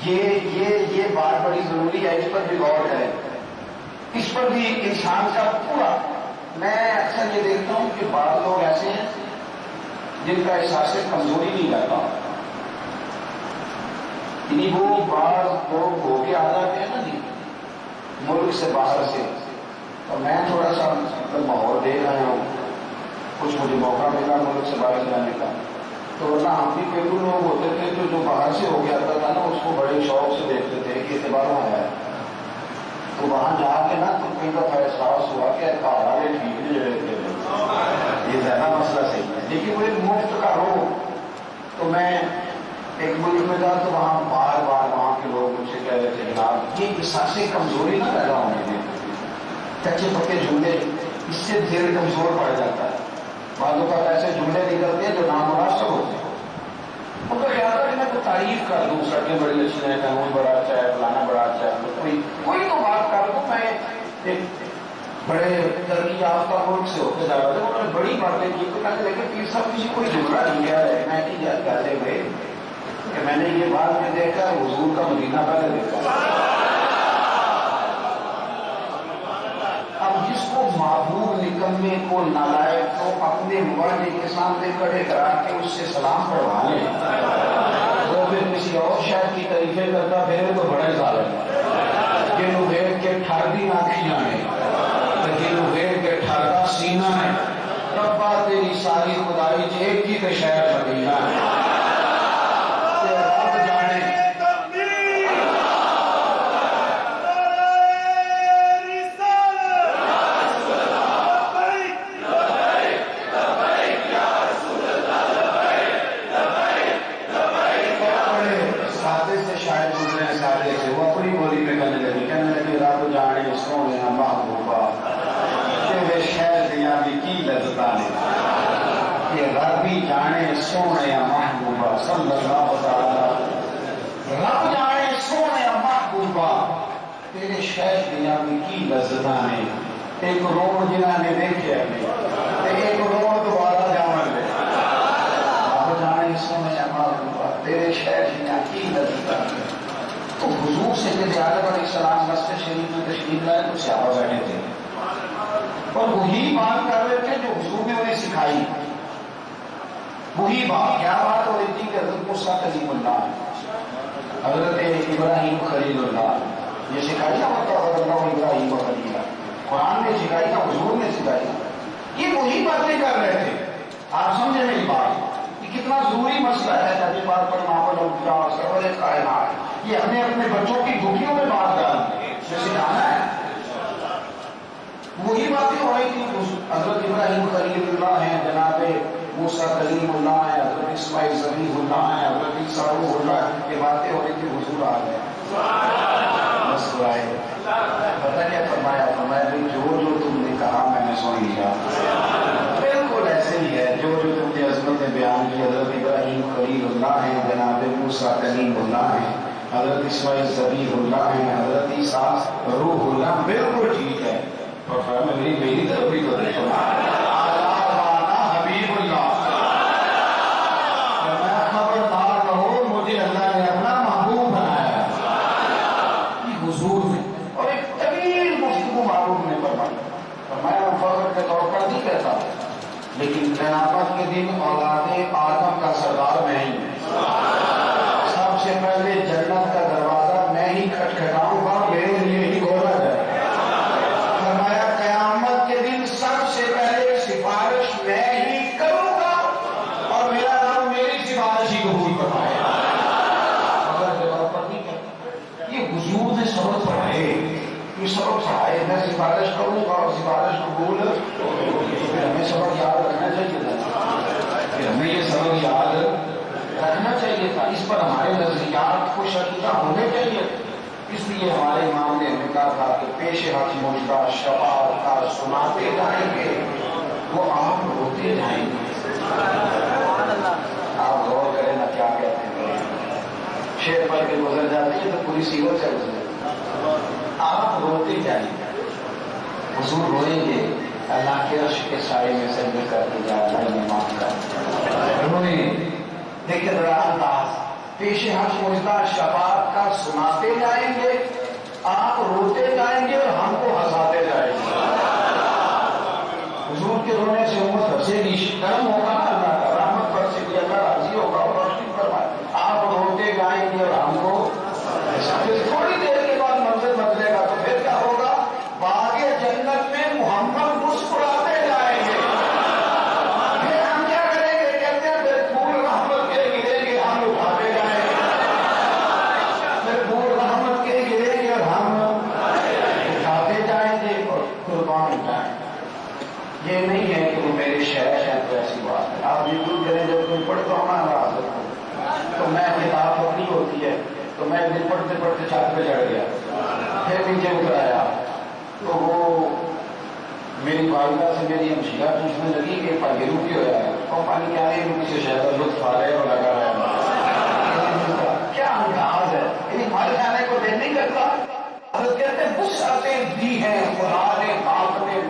یہ بات بڑی ضروری ہے، اس پر بھی غور کریں، اس پر بھی انسان کا پورا. میں اکثر یہ دیکھتا ہوں کہ بعض لوگ ایسے ہیں جن کا احساس کمزوری نہیں رہتا، یعنی وہ بعض لوگ ہو کے آ جاتے ہیں نا جی ملک سے باہر سے، اور میں تھوڑا سا ماحول دیکھ رہا ہوں، کچھ مجھے موقع ملا ملک سے باہر جانے کا، تو ورنہ ہم بھی کئی لوگ ہوتے تھے جو باہر سے ہو کے آتا تھا نا اس کو بڑے شوق سے دیکھتے تھے کہ اعتبار آیا ہے، تو وہاں جا کے نا تو کئی دفعہ احساس ہوا کہ گھر والے ٹھیک نہیں رہتے، یہ زیادہ مسئلہ صحیح ہے. لیکن وہ ایک مفت کا ہو. تو میں ایک ملک میں تھا تو وہاں بار بار وہاں کے لوگ مجھ سے کہہ رہے تھے جناب یہ احساس کمزوری نہ پیدا ہونے دیں، کچے پکے جملے اس سے دل کمزور پڑ جاتا ہے. بعضوں کا ایسے جملے نکلتے ہیں جو نامناسب ہوتے ہیں. ان کا خیال تھا کہ میں کوئی تعریف کر دوں، سڑکیں بڑی اچھی ہیں، قانون بڑا اچھا ہے، فلانا بڑا اچھا ہے، کوئی تو بات کر دوں. میں ایک بڑے ترقی یافتہ ملک سے ہوتے جا رہے تھے، انہوں نے بڑی باتیں کی، تو کہنے لگے پیر صاحب کسی کوئی جملہ نہیں کیا ہے، میں کی یاد کرتے ہوئے کہ میں نے یہ بات میں دیکھا حضور کا مدینہ پہلے دیکھا۔ اب جس کو معبود نکمے کو نالائق کو اپنے مواجہ کے سامنے کھڑے کرا کے اس سے سلام پڑھوا لیں، وہ پھر کسی اور شاید کی تعریفیں کرتا پھر تو بڑا ظالم ہے۔ جنہوں ویٹ کے ٹھار دی آنکھیاں ہیں، جنہوں ویٹ کے ٹھار کا سینہ ہے، ربا تیری ساری خدائی ایک ہی کے شہر مدینہ ہے۔ رب جانے جانے سونے محبوبہ صلی اللہ تعالی، رب جانے سونے محبوبہ تیرے شہر دیا بھی کی لذتاں نے، ایک روڑ جنہاں نے دیکھے تے ایک روڑ دوبارہ جاون دے، رب جانے سونے محبوبہ تیرے شہر دیا کی لذتاں نے۔ تو حضور سے کہ عالم علیہ السلام مسجد شریف میں تشریف لائے تو صحابہ بیٹھے تھے اور وہی بات کر رہے تھے جو حضور نے انہیں سکھائی۔ وہی بات، کیا بات ہو رہی تھی کہ حضرت موسیٰ کلیم اللہ، حضرت ابراہیم خلیل اللہ، یہ سکھائی نہ ہوتا اللہ ابراہیم و خلیلہ، قرآن نے سکھائی نہ حضور نے سکھائی، یہ وہی باتیں کر رہے تھے۔ آپ سمجھے میری بات، یہ کتنا ضروری مسئلہ ہے نبی پاک پر معامل اللہ سرور کائنات، یہ ہمیں اپنے بچوں کی دھوکیوں میں بات کرنا ہے، سکھانا ہے۔ وہی باتیں ہو رہی تھی، حضرت ابراہیم خلیل اللہ ہیں، جناب موسیٰ کلیم اللہ ہے، حضرت اسماعیل ذبیح اللہ ہے، حضرت عیسیٰ روح اللہ ہے، یہ باتیں ہو رہی تھی، حضور آ گئے مسکرائے، پتہ کیا فرمایا؟ فرمایا جو تم نے کہا میں نے سن لیا۔ بالکل ایسے ہی ہے، جو تم نے عظمت میں بیان کی، حضرت ابراہیم خلیل اللہ ہیں، جناب موسیٰ کلیم اللہ ہیں، حضرت اسماعیل ذبیح اللہ ہیں، حضرت عیسیٰ روح اللہ، بالکل ٹھیک ہے۔ اور فرمایا میری طرف بھی تو دیکھو، حبیب اللہ، خبردار رہو مجھے اللہ نے اپنا محبوب بنایا ہے۔ یہ حضور نے اور ایک طویل گفتگو معروف نے فرمایا، فخر کے طور پر نہیں کہتا لیکن قیامت کے دن اولاد آدم کا سردار میں ہی ہوں، سب سے پہلے جنت کا دروازہ میں ہی کھٹکھٹاؤں گا، میرے لیے ہی کھولا جائے۔ فرمایا قیامت کے دن سب سے پہلے سفارش میں ہی کروں گا اور میرا نام میری سفارش ہی قبول فرمائے گا۔ یہ حضور نے سبق پڑھائے، یہ سبق پڑھائے، میں سفارش کروں گا اور سفارش قبول، پھر ہمیں سبق یاد رکھنا چاہیے تھا، پھر ہمیں یہ سبق یاد رکھنا چاہیے تھا، اس پر ہمارے نظریات کو شکیدہ ہونے چاہیے۔ اس لیے ہمارے امام نے ہمیں کہا تھا کہ پیش حق مجدہ شفاعت کا سناتے جائیں گے، وہ آپ روتے جائیں گے۔ آپ غور کریں نا کیا کہتے ہیں، شیر پڑھ کے گزر جاتے ہیں تو پوری سیرت سے گزرے، آپ روتے جائیں گے، حضور روئیں گے، اللہ کے عرش کے سائے میں سجدے کر کے جا اللہ نے معاف کر روئیں۔ دیکھیں ذرا انداز، پیش حق مجدہ شفاعت کا سناتے جائیں گے، آپ روتے جائیں گے اور ہم کو ہنساتے جائیں گے۔ حضور کے رونے سے امت ہنسے گی، کرم ہوگا نا اللہ کا، رحمت برسے گی، اللہ راضی ہوگا اور روشنی فرمائے، آپ روتے جائیں گے اور ہم کو پھر تھوڑی دیر کے بعد منظر بدلے گا تو پھر کیا ہوگا؟ باغ جنت میں محمد مسکراتے جائیں گے، پھر ہم کیا کریں گے؟ کہتے ہیں پھر پھول رحمت کے گریں گے، ہم اٹھاتے جائیں گے، پھر پھول رحمت کے گریں گے اور ہم اٹھاتے جائیں گے اور قربان جائیں گے۔ یہ نہیں ہے کہ وہ میرے شہر ہیں تو ایسی بات ہے۔ آپ بالکل کریں، جب کوئی پڑھتا ہوں نا تو میں کتاب پکڑی ہوتی ہے تو میں دن پڑھتے پڑھتے چھت پہ چڑھ گیا، پھر نیچے اتر آیا تو وہ میری والدہ سے میری ہمشیرہ پوچھنے لگی کہ پانی روکی ہوا ہے، اور پانی کیا نہیں روکی سے شہر لطف آ رہے اور لگا رہا ہے، کیا انداز ہے، یعنی ہمارے کھانے کو دل نہیں کرتا۔ حضرت کہتے ہیں وسعتیں دی ہیں خدا نے باپ نے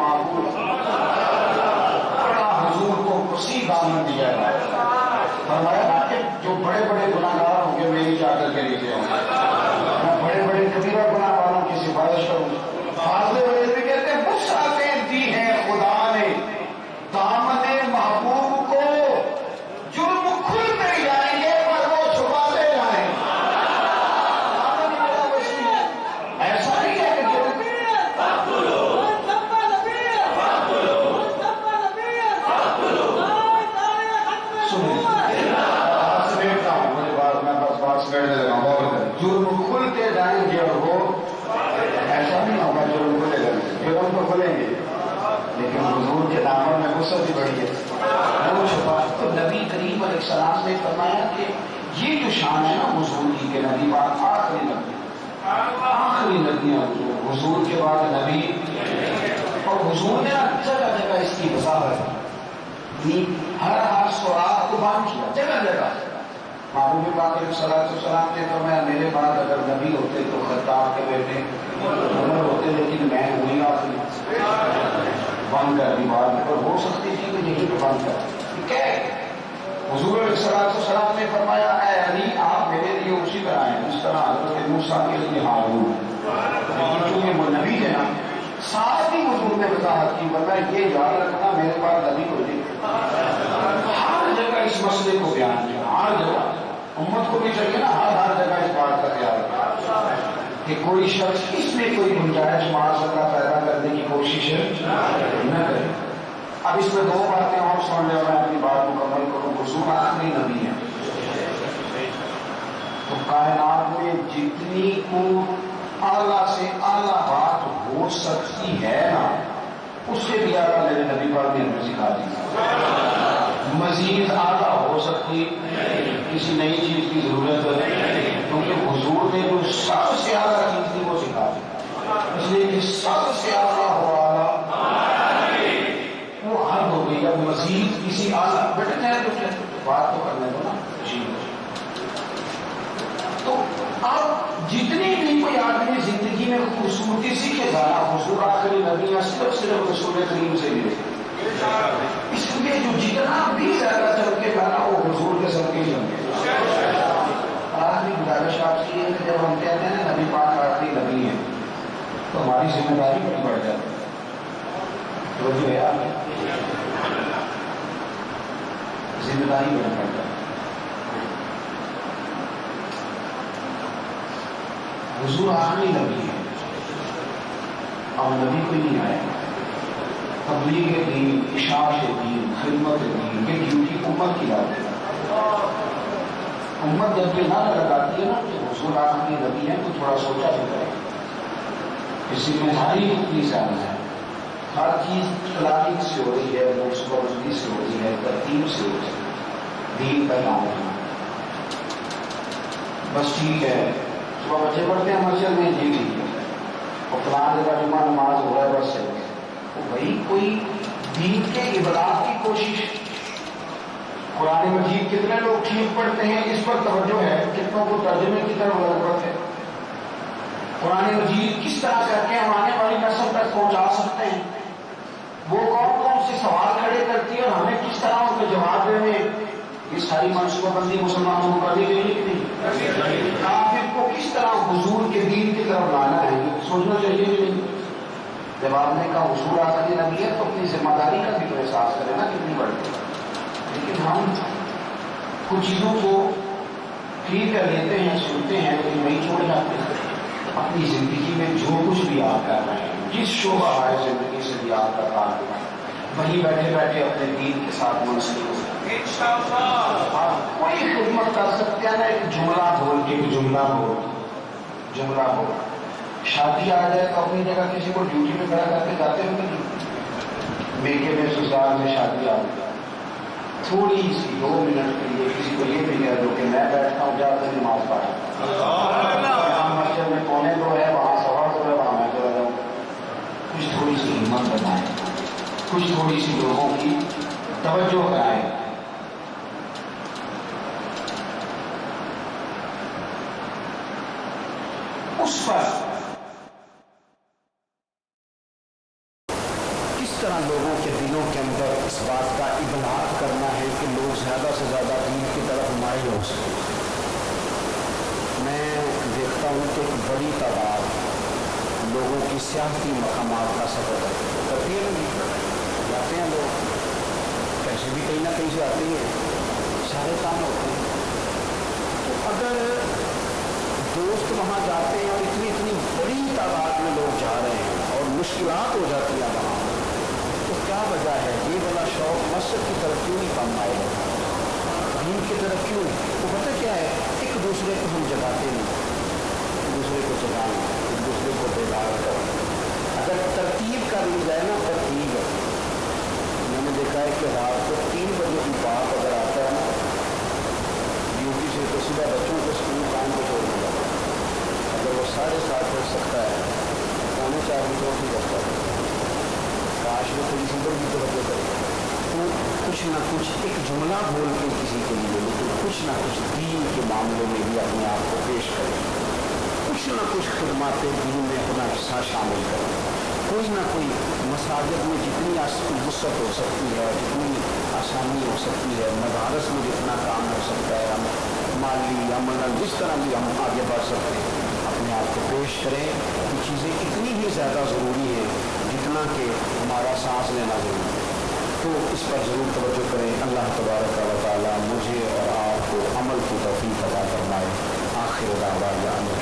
دیا ہے. فرمایا نا کہ جو بڑے بڑے گناہگار ہوں گے میری چادر کے نیچے ہوں گے. میں بڑے بڑے کبیرہ گناہ والوں کی سفارش کروں. فاضل بھی کہتے ہیں وسعتیں دی ہیں خدا نے دامن محبوب کو، جرم کھلتے جائیں گے پر وہ چھپاتے جائیں گے. ایسا نہیں ہے کہ جرم جرم کھلتے جائیں گے اور وہ ایسا نہیں ہوگا جرم کھلے گا. جرم تو کھلیں گے لیکن حضور کے دامن میں غصہ بھی بڑی ہے وہ چھپا. تو نبی کریم علیہ السلام نے فرمایا کہ یہ جو شان ہے نا حضور کی کہ نبی بعد آخری نبی حضور کے بعد نبی. اور حضور نے جگہ جگہ اس کی وضاحت ہر سوراخ کو بند کیا جگہ جگہ. محبوب پاک علیہ السلام نے فرمایا میرے بعد اگر نبی ہوتے تو خطاب کے بیٹے عمر ہوتے لیکن میں ہوئی آخری. بند کر دی بات پر ہو سکتی تھی کہ یہی تو بند کر کیا. حضور علیہ السلام نے فرمایا اے علی آپ میرے لیے اسی طرح ہیں جس طرح حضرت موسیٰ کے لیے ہارون. کیونکہ وہ نبی ہے نا ساتھ ہی حضور نے وضاحت کی ورنہ یہ یاد رکھنا میرے پاس نبی کو نہیں. ہر جگہ اس مسئلے کو بیان کیا. ہر جگہ امت کو بھی چاہیے نا ہر جگہ اس بات کا خیال رکھا کہ کوئی شخص اس میں کوئی گنجائش معاذ اللہ پیدا کرنے کی کوشش نہ کرے. اب اس میں دو باتیں اور سن لے میں اپنی بات مکمل کروں. حضور آخری نبی ہے تو کائنات میں جتنی کو اعلیٰ سے اعلیٰ بات ہو سکتی ہے نا اس سے بھی اعلیٰ میرے نبی پاک نے ہمیں سکھا دی. مزید اعلیٰ ہو سکتی کسی نئی چیز کی ضرورت ہے کیونکہ حضور نے جو سب سے اعلیٰ چیز تھی وہ سکھا دی. اس لیے کہ سب سے اعلیٰ ہو اعلیٰ وہ حد ہو گئی. اب مزید کسی اعلیٰ بیٹھے ہیں تو بات تو کرنے دو نا. جی تو اب جتنی بھی کوئی آدمی زندگی میں خوبصورتی سیکھے گا حضور آخری نبی صرف رسول کریم سے ملے. اس لیے جو جتنا بھی زیادہ چمکے گا نا وہ حضور کے سب کے چمکے. آخری گزارش آپ سے یہ ہے کہ جب ہم کہتے ہیں نبی پاک آخری نبی ہے تو ہماری ذمہ داری بڑی بڑھ جاتی ہے. تو جو ہے ذمہ داری بڑی بڑھ جاتی ہے. حضور آخری نبی ہے. اب نبی کوئی نہیں آئے. تبلیغ دین اشاعت دین خدمت دین یہ ڈیوٹی امت کی لاتی ہے. امت جب یہ نہ لگاتی ہے نا کہ حضور آخری نبی ہے تو تھوڑا سوچا بھی کرے. اس ذمہ داری اتنی زیادہ ہے. ہر چیز پلاننگ سے ہو رہی ہے منصوبہ سے ہو رہی ہے ترتیب سے ہو رہی ہے. دین کا نام ہے بس ٹھیک ہے صبح بچے پڑھتے ہیں مسجد میں جی ٹھیک ہے اور فلاں جگہ جمعہ نماز ہو رہا ہے بس سے بھائی کوئی دین کے ابلاغ کی کوشش. قرآن مجید کتنے لوگ ٹھیک پڑھتے ہیں اس پر توجہ ہے کتنوں کو ترجمے کی طرف ضرورت ہے. قرآن مجید کس طرح کر کے ہم آنے والی نسل تک پہنچا سکتے ہیں وہ کون کون سے سوال کھڑے کرتی ہے اور ہمیں کس طرح ان کے جواب دینے یہ ساری منصوبہ بندی مسلمانوں کو کرنی چاہیے کہ نہیں. کافر کو کس طرح حضور کے دین کی طرف لانا ہے سوچنا چاہیے کہ نہیں. جب آپ نے کہا حضور آخری نبی ہے تو اپنی ذمہ داری کا بھی تو احساس کریں نا کتنی بڑی. لیکن ہم کچھ چیزوں کو ٹھیک کر لیتے ہیں سنتے ہیں لیکن وہی چھوڑ جاتے ہیں. اپنی زندگی میں جو کچھ بھی آپ کر رہے ہیں جس شعبہ ہے زندگی سے بھی آپ کا تعلق ہے وہیں بیٹھے بیٹھے اپنے دین کے ساتھ منسلک ہو سکتے ہیں. آپ کوئی خدمت کر سکتے ہیں نا ایک جملہ بول کے جملہ بول. شادی آ جائے تو اپنی جگہ کسی کو ڈیوٹی پہ کھڑا کر کے جاتے ہوں گے. میکے میں سسرال میں شادی آ گئی تھوڑی سی 2 منٹ کے لیے کسی کو یہ بھی کہہ دو کہ میں بیٹھتا ہوں جا کر نماز پڑھا مسجد میں کونے تو ہے وہاں سوال تو ہے وہاں میں چلا جاؤں. کچھ تھوڑی سی ہمت بنائے کچھ تھوڑی سی لوگوں کی توجہ کرائے. اس پر کس طرح لوگوں کے دل دلوں کے اندر اس بات کا ابلاغ کرنا ہے کہ لوگ زیادہ سے زیادہ دین کی طرف مائل ہو سکیں۔ میں دیکھتا ہوں کہ ایک بڑی تعداد لوگوں کی سیاحتی مقامات کا سفر کرتی ہے، جاتے ہیں لوگ، پیسے بھی کہیں نہ کہیں سے آتے ہیں، سارے کام ہوتے ہیں۔ تو اگر دوست وہاں جاتے ہیں اور اتنی بڑی تعداد میں لوگ جا رہے ہیں اور مشکلات ہو جاتی ہیں وہاں، تو کیا وجہ ہے یہ والا شوق مسجد کی طرف کیوں نہیں کم آئے گا، دین کی طرف کیوں نہیں؟ تو پتہ کیا ہے، ایک دوسرے کو ہم جگاتے نہیں، ایک دوسرے کو جگائیں، ایک دوسرے کو بیدار کریں۔ اگر ترتیب کر لی جائے نا، ترتیب ہے، میں نے دیکھا ہے کہ رات کو 3 بجے کی بات اگر آتا ہے نا ڈیوٹی سے، تو صبح بچوں کو اسکول ٹائم کو چھوڑ دیا، اگر وہ 7:30 ہو سکتا ہے 3:45 بجے اٹھ جاتا ہے، کاش میں تھوڑی سی بڑی توجہ کرے تو کچھ نہ کچھ ایک جملہ بول کے کسی کے لیے، لیکن کچھ نہ کچھ دین کے معاملے میں بھی اپنے آپ کو پیش کرے، کچھ نہ کچھ خدمات دین میں اپنا حصہ شامل کرے، کوئی نہ کوئی مساجد میں جتنی وسعت ہو سکتی ہے، جتنی آسانی ہو سکتی ہے، مدارس میں جتنا کام ہو سکتا ہے، ہم مالی عمل جس طرح بھی ہم آگے بڑھ سکتے ہیں اپنے آپ کو پیش کریں۔ یہ چیزیں اتنی ہی زیادہ ضروری ہے جتنا کہ ہمارا سانس لینا ضروری ہے، تو اس پر ضرور توجہ کریں۔ اللہ تبارک و تعالی مجھے اور آپ کو عمل کی توفیق عطا فرمائے۔ آخر دعوانا